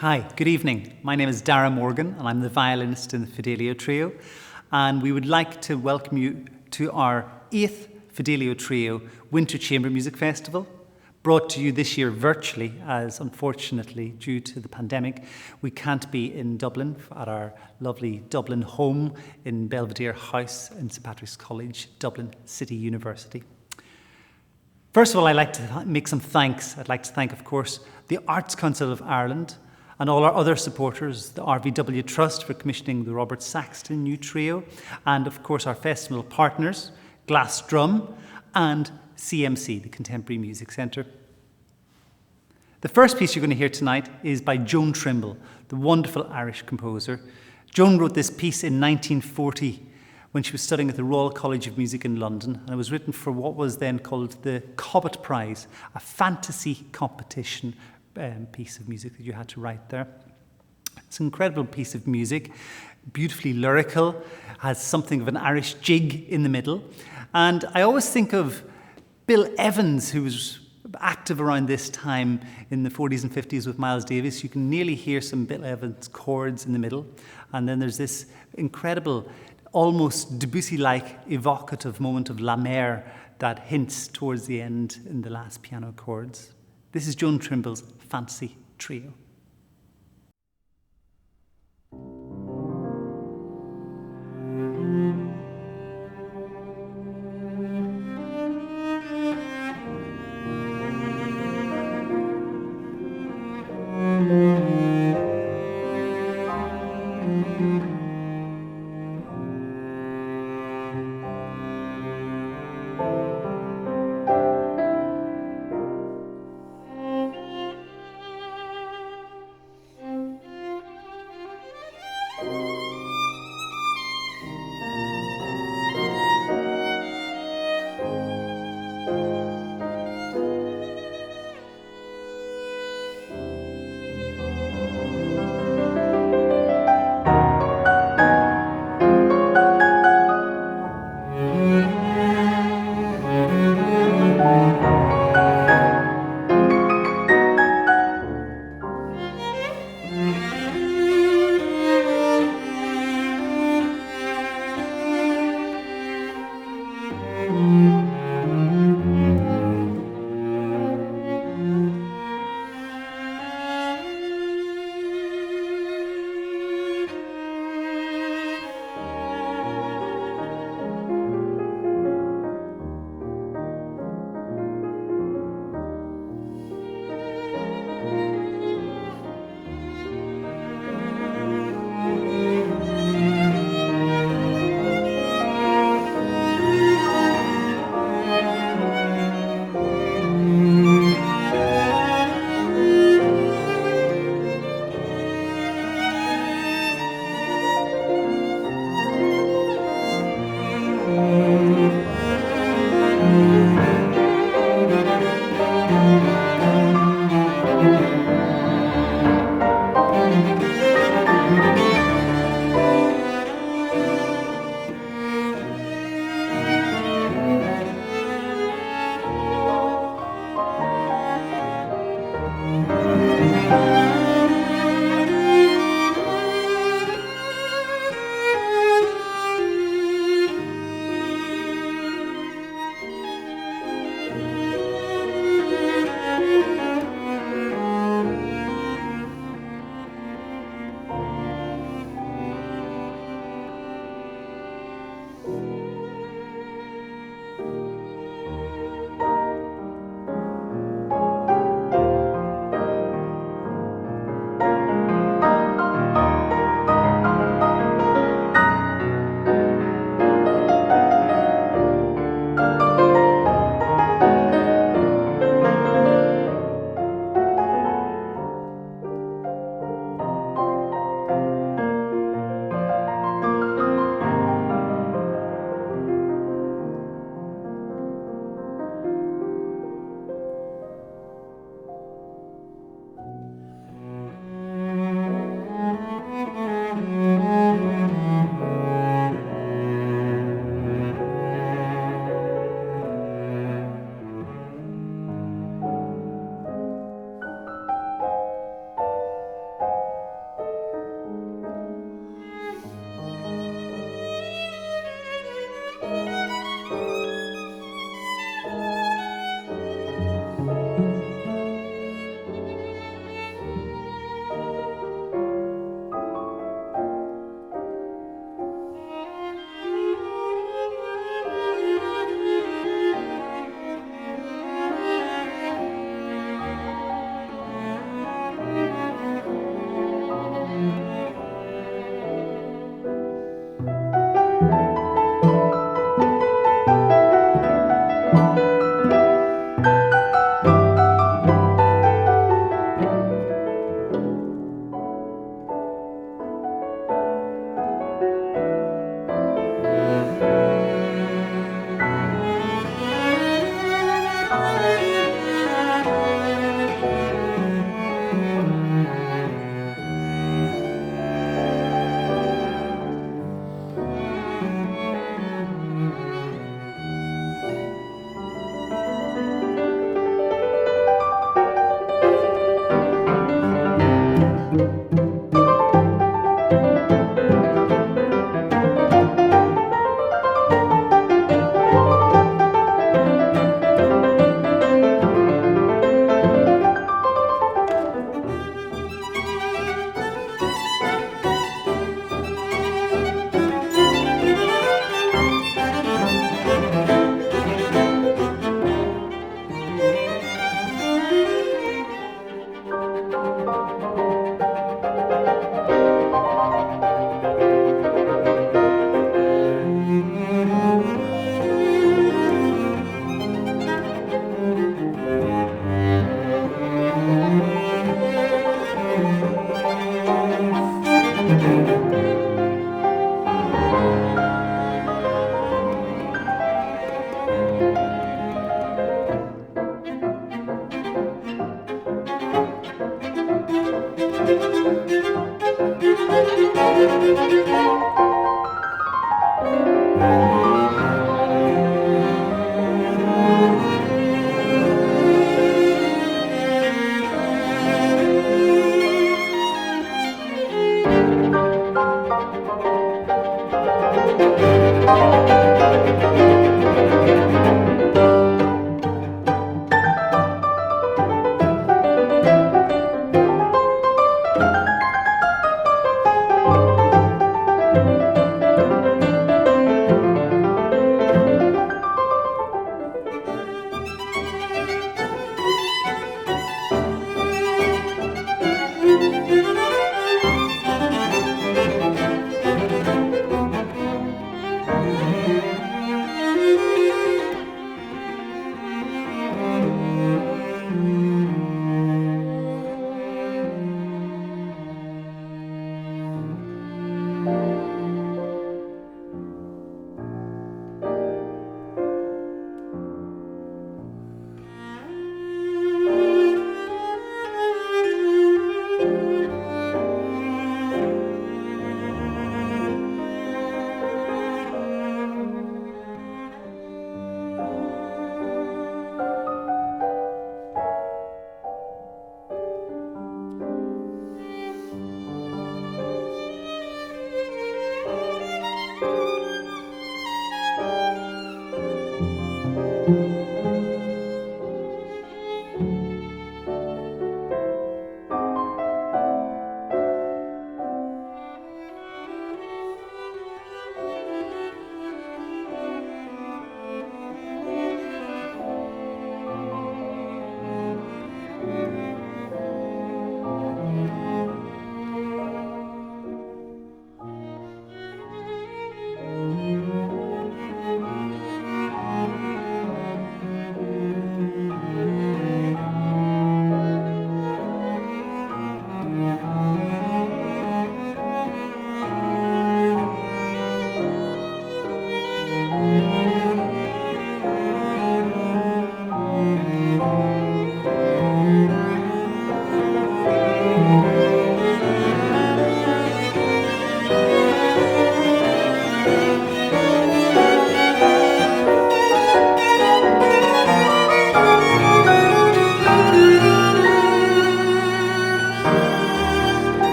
Hi, good evening. My name is Darragh Morgan and I'm the violinist in the Fidelio Trio, and we would like to welcome you to our 8th Fidelio Trio Winter Chamber Music Festival, brought to you this year virtually as unfortunately due to the pandemic we can't be in Dublin at our lovely Dublin home in Belvedere House in St Patrick's College, Dublin City University. First of all, I'd like to make some thanks. I'd like to thank, of course, the Arts Council of Ireland and all our other supporters, the RVW Trust for commissioning the Robert Saxton new trio, and of course our festival partners, Glass Drum and CMC, the Contemporary Music Centre. The first piece you're going to hear tonight is by Joan Trimble, the wonderful Irish composer. Joan wrote this piece in 1940 when she was studying at the Royal College of Music in London, and it was written for what was then called the Cobbett Prize, a fantasy competition piece of music that you had to write there. It's an incredible piece of music, beautifully lyrical, has something of an Irish jig in the middle. And I always think of Bill Evans, who was active around this time in the 40s and 50s with Miles Davis. You can nearly hear some Bill Evans chords in the middle. And then there's this incredible, almost Debussy-like evocative moment of La Mer that hints towards the end in the last piano chords. This is Joan Trimble's Fantasy Trio.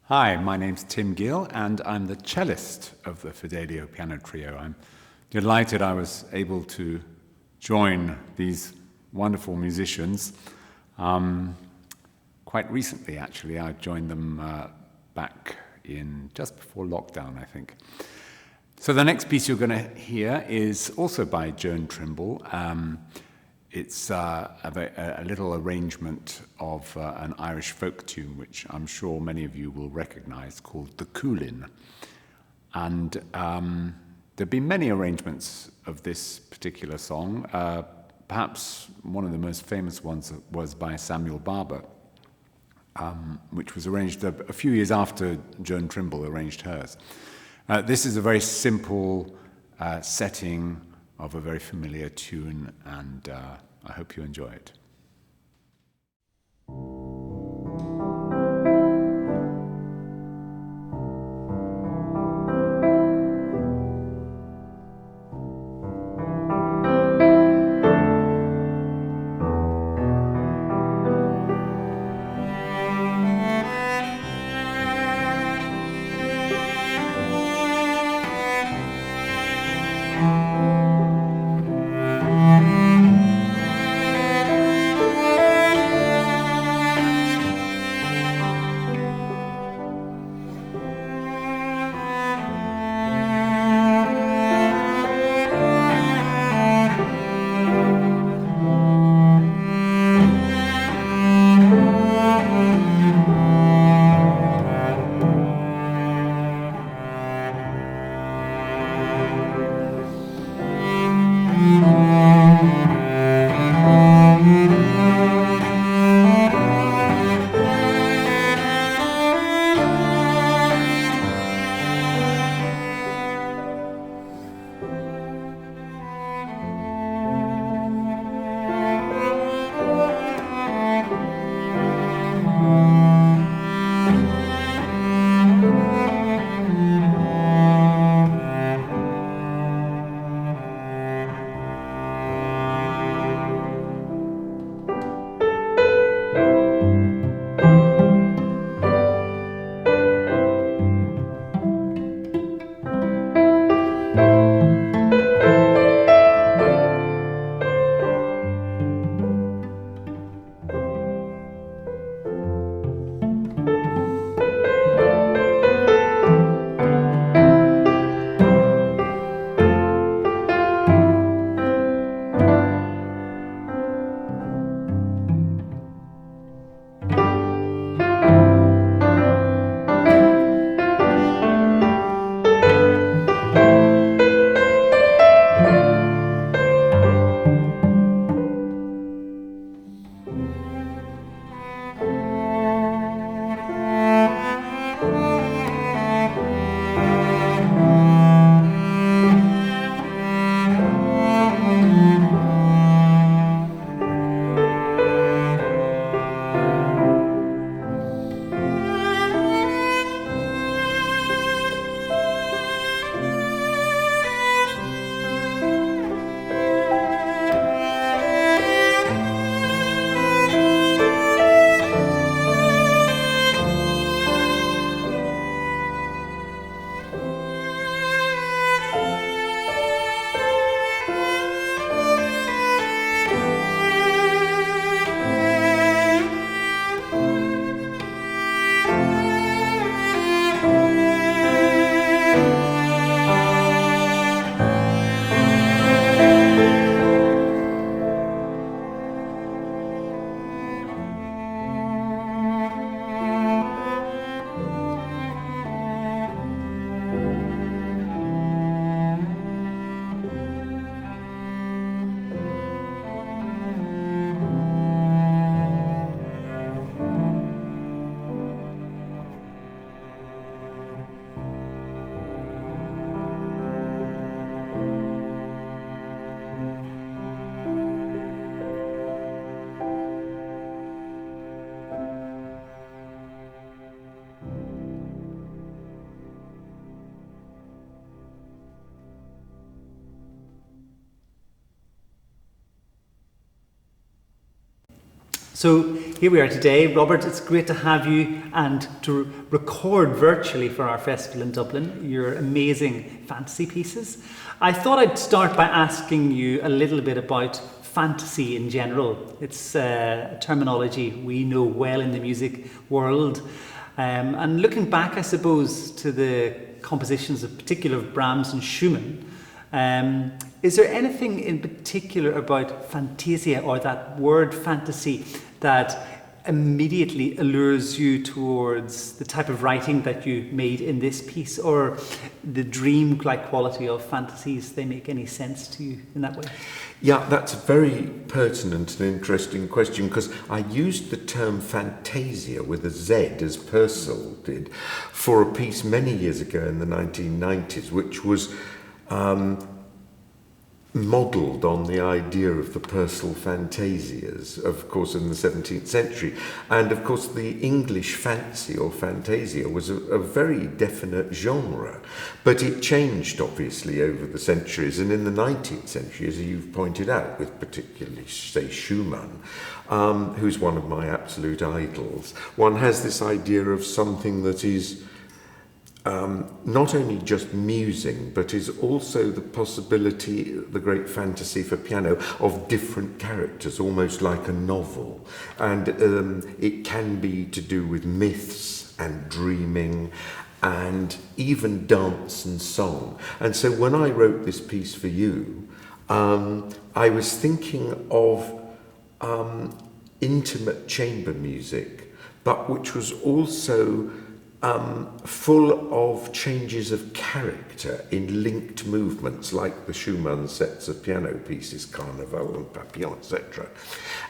Hi, my name's Tim Gill, and I'm the cellist of the Fidelio Piano Trio. I'm delighted I was able to join these wonderful musicians. Quite recently, actually, I joined them back in just before lockdown, I think. So the next piece you're going to hear is also by Joan Trimble. It's a little arrangement of an Irish folk tune, which I'm sure many of you will recognize, called the Coolin. And there have been many arrangements of this particular song. Perhaps one of the most famous ones was by Samuel Barber, which was arranged a few years after Joan Trimble arranged hers. This is a very simple setting of a very familiar tune, and I hope you enjoy it. So here we are today. Robert, it's great to have you and to record virtually for our festival in Dublin your amazing fantasy pieces. I thought I'd start by asking you a little bit about fantasy in general. It's a terminology we know well in the music world. And looking back, I suppose, to the compositions of particular of Brahms and Schumann, is there anything in particular about Fantasia or that word fantasy that immediately allures you towards the type of writing that you made in this piece, or the dream-like quality of fantasies? They make any sense to you in that way? Yeah, that's a very pertinent and interesting question, because I used the term Fantasia with a Z, as Purcell did, for a piece many years ago in the 1990s, which was modelled on the idea of the Purcell Fantasias, of course, in the 17th century. And, of course, the English fancy or Fantasia was a very definite genre. But it changed, obviously, over the centuries. And in the 19th century, as you've pointed out, with particularly, say, Schumann, who's one of my absolute idols, one has this idea of something that is not only just musing, but is also the possibility, the great fantasy for piano, of different characters, almost like a novel. And it can be to do with myths and dreaming and even dance and song. And so when I wrote this piece for you, I was thinking of intimate chamber music, but which was also full of changes of character in linked movements, like the Schumann sets of piano pieces, Carnival and Papillon, etc.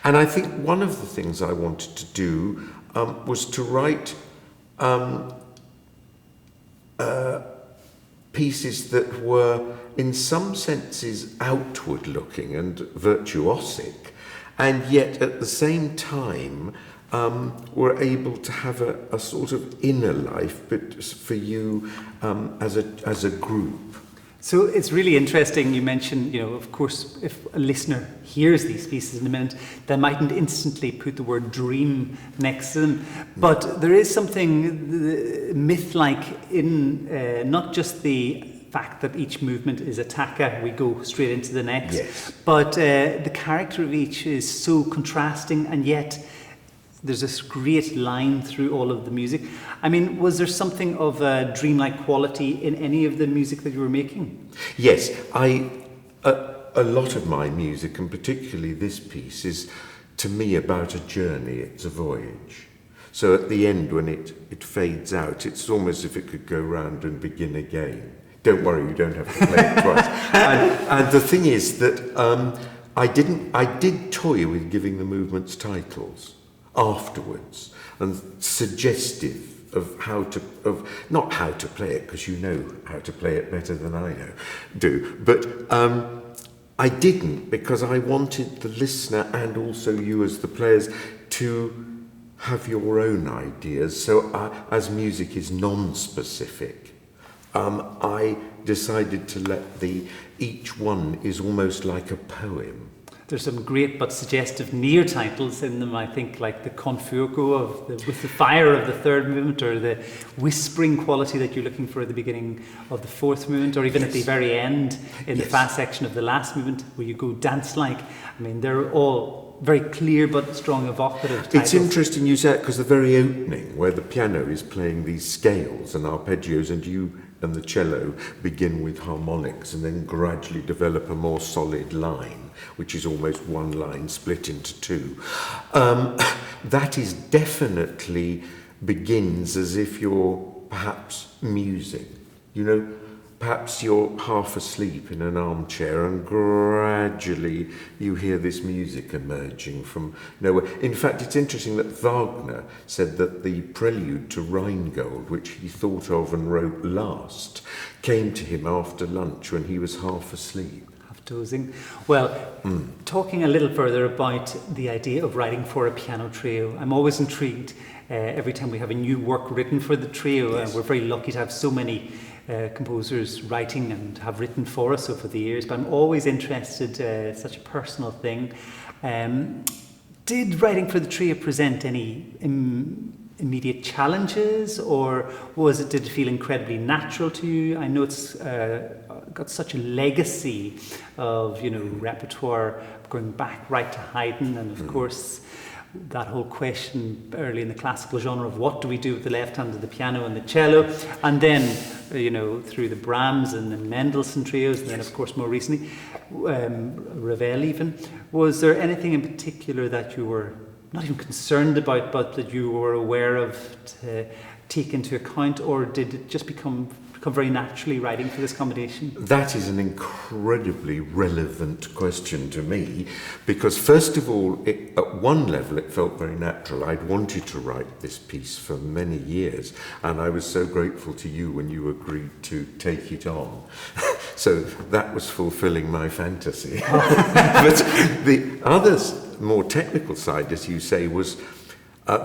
And I think one of the things I wanted to do was to write pieces that were, in some senses, outward looking and virtuosic, and yet at the same time were able to have a sort of inner life, but for you as a group. So it's really interesting. You mentioned, of course, if a listener hears these pieces in a minute, they mightn't instantly put the word dream next to them. But there is something myth-like in not just the fact that each movement is a tacca, we go straight into the next, yes, but the character of each is so contrasting, and yet there's this great line through all of the music. I mean, was there something of a dreamlike quality in any of the music that you were making? Yes, a lot of my music, and particularly this piece, is to me about a journey. It's a voyage. So at the end, when it fades out, it's almost as if it could go round and begin again. Don't worry, you don't have to play it twice. And the thing is that I did toy with giving the movements titles afterwards, and suggestive of not how to play it, because you know how to play it better than I do, but I didn't, because I wanted the listener and also you as the players to have your own ideas. So as music is non-specific, I decided to let each one is almost like a poem. There's some great but suggestive near titles in them, I think, like the con fuoco with the fire of the third movement, or the whispering quality that you're looking for at the beginning of the fourth movement, or even at the very end in the fast section of the last movement where you go dance-like. I mean, they're all very clear but strong evocative titles. It's interesting you say that, because the very opening, where the piano is playing these scales and arpeggios, and you and the cello begin with harmonics and then gradually develop a more solid line, which is almost one line split into two. That is definitely begins as if you're perhaps musing. Perhaps you're half asleep in an armchair and gradually you hear this music emerging from nowhere. In fact, it's interesting that Wagner said that the prelude to Rheingold, which he thought of and wrote last, came to him after lunch when he was half asleep. Half dozing. Well, talking a little further about the idea of writing for a piano trio, I'm always intrigued every time we have a new work written for the trio. Yes. We're very lucky to have so many composers writing and have written for us over the years, but I'm always interested, such a personal thing. Did writing for the trio present any immediate challenges, or did it feel incredibly natural to you? I know it's got such a legacy of repertoire going back right to Haydn, and of course that whole question early in the classical genre of what do we do with the left hand of the piano and the cello, and then through the Brahms and the Mendelssohn trios, and then of course more recently Ravel even. Was there anything in particular that you were not even concerned about, but that you were aware of to take into account, or did it just become very naturally writing for this combination? That is an incredibly relevant question to me, because first of all, at one level it felt very natural. I'd wanted to write this piece for many years, and I was so grateful to you when you agreed to take it on. So that was fulfilling my fantasy. But the other more technical side, as you say, was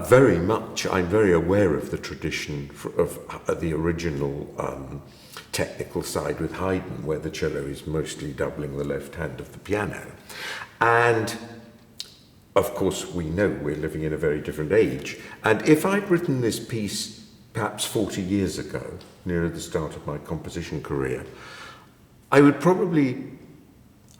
very much, I'm very aware of the tradition of the original technical side with Haydn, where the cello is mostly doubling the left hand of the piano. And of course, we know we're living in a very different age. And if I'd written this piece perhaps 40 years ago, near the start of my composition career, I would probably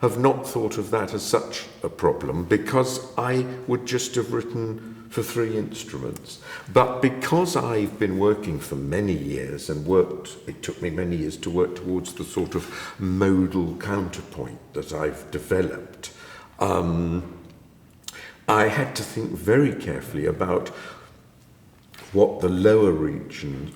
have not thought of that as such a problem, because I would just have written for 3 instruments. But because I've been working for many years and it took me many years to work towards the sort of modal counterpoint that I've developed, I had to think very carefully about what the lower region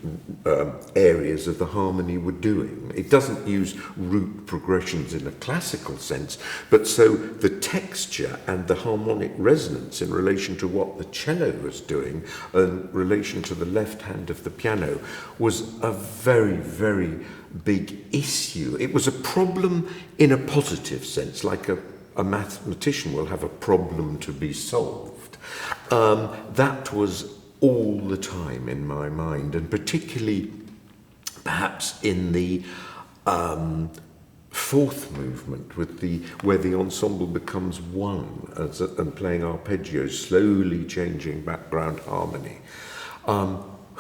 areas of the harmony were doing. It doesn't use root progressions in a classical sense, but so the texture and the harmonic resonance in relation to what the cello was doing in relation to the left hand of the piano was a very, very big issue. It was a problem in a positive sense, like a mathematician will have a problem to be solved. That was all the time in my mind, and particularly perhaps in the fourth movement where the ensemble becomes one and playing arpeggios, slowly changing background harmony.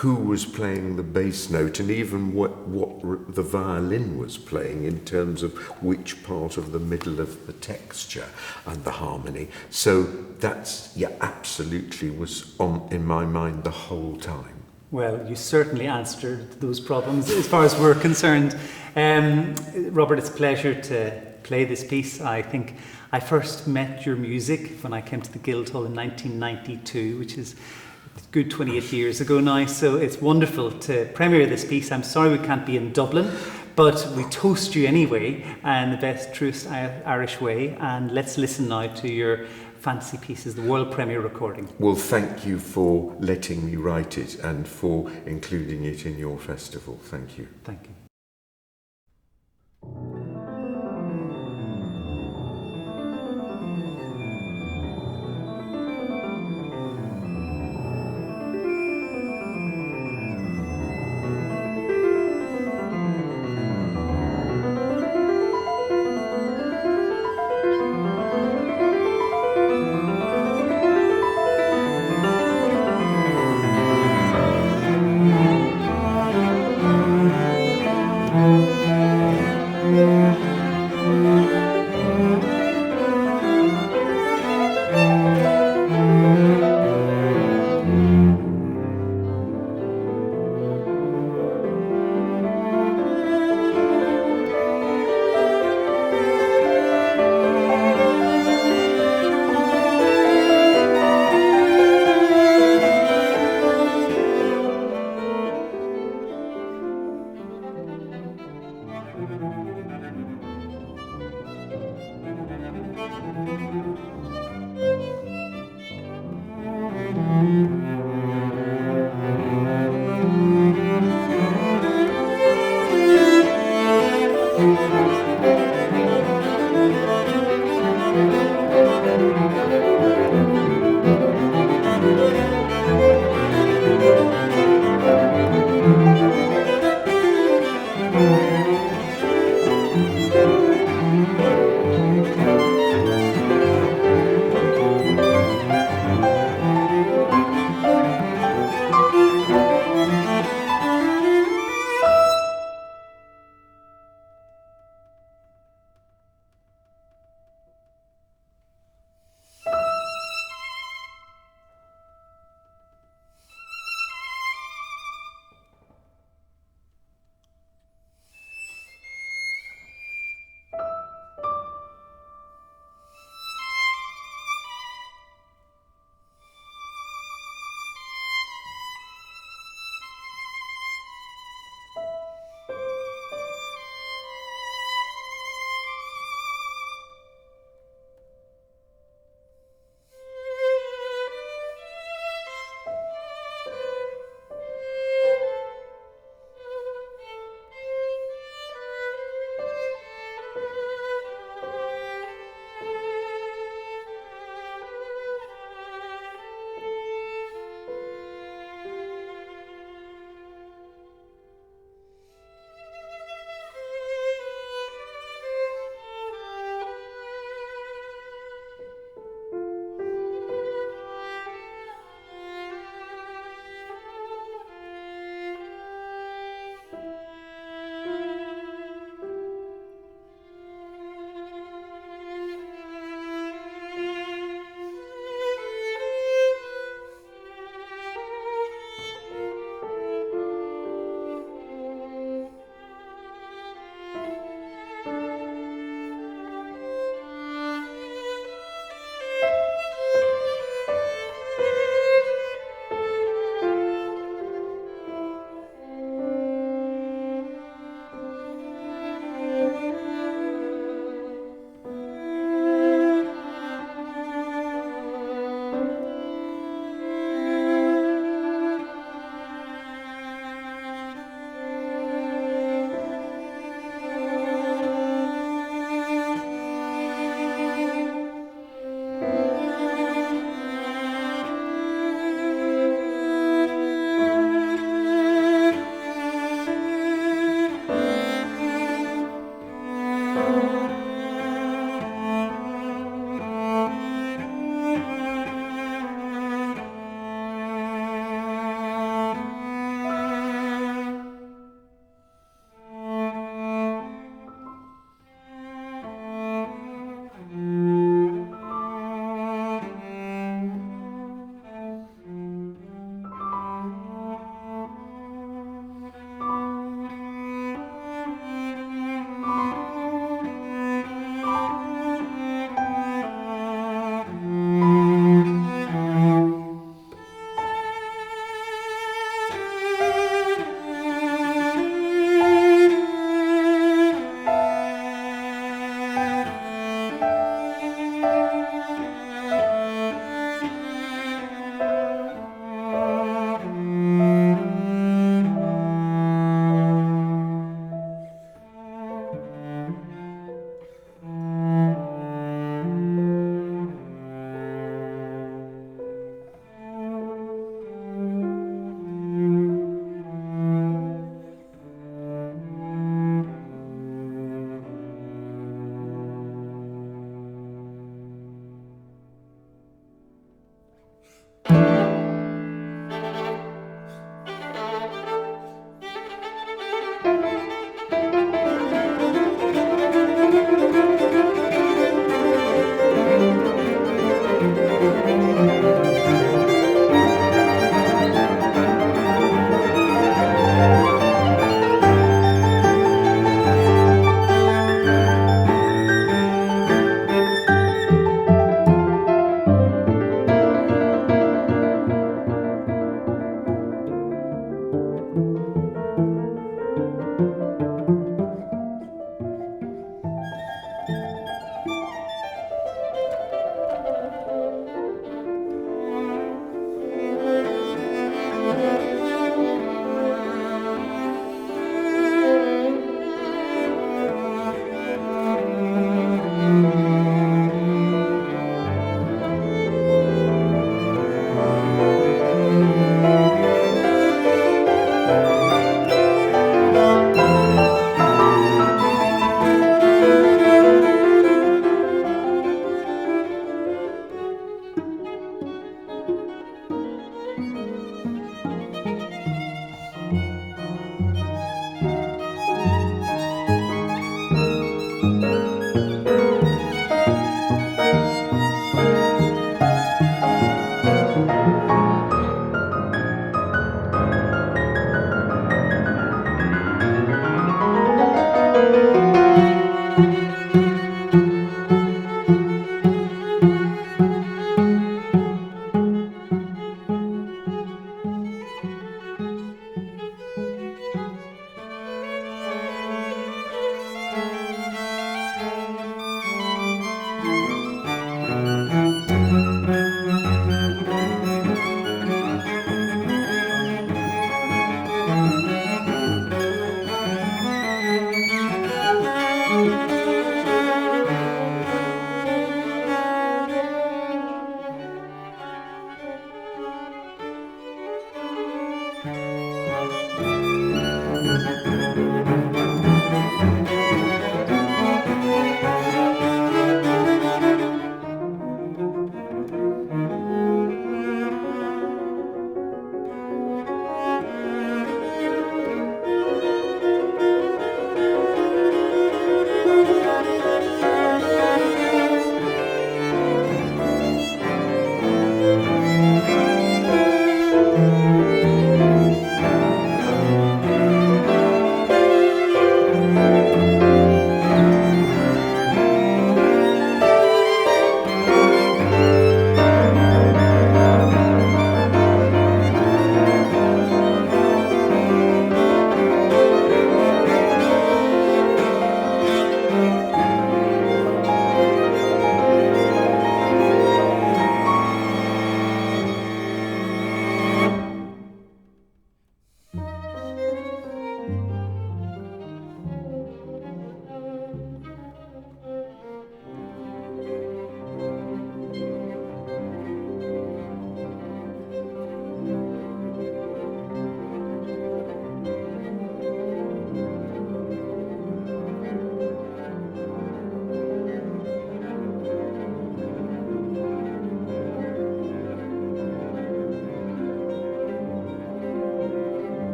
Who was playing the bass note, and even what the violin was playing in terms of which part of the middle of the texture and the harmony. So that's, absolutely was on in my mind the whole time. Well, you certainly answered those problems as far as we're concerned. Robert, it's a pleasure to play this piece. I think I first met your music when I came to the Guildhall in 1992, which is good 28 years ago now, so it's wonderful to premiere this piece. I'm sorry we can't be in Dublin, but we toast you anyway in the best, truest Irish way, and let's listen now to your fantasy pieces, the world premiere recording. Well, thank you for letting me write it and for including it in your festival. Thank you. Thank you.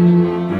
Thank you.